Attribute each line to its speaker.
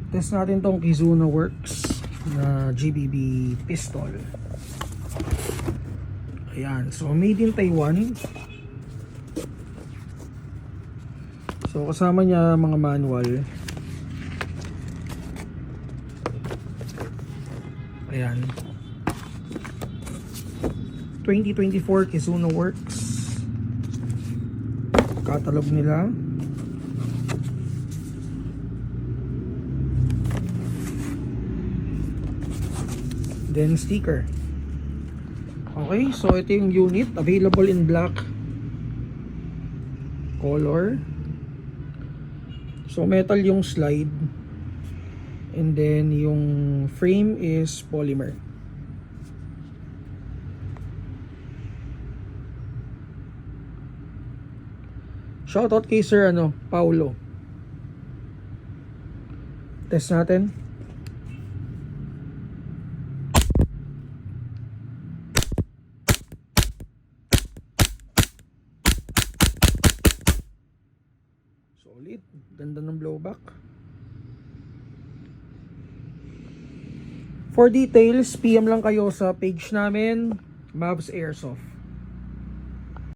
Speaker 1: Test natin tong Kizuna Works na GBB pistol. Ayan, so made in Taiwan. So kasama niya mga manual. Ayan, 2024 Kizuna Works catalog nila. Then sticker. Okay, so ito yung unit, available in black color. So metal yung slide, and then yung frame is polymer. Shoutout kay Sir Paulo. Test natin. Solid, ganda ng blowback. For details, PM lang kayo sa page namin, Mavs Airsoft.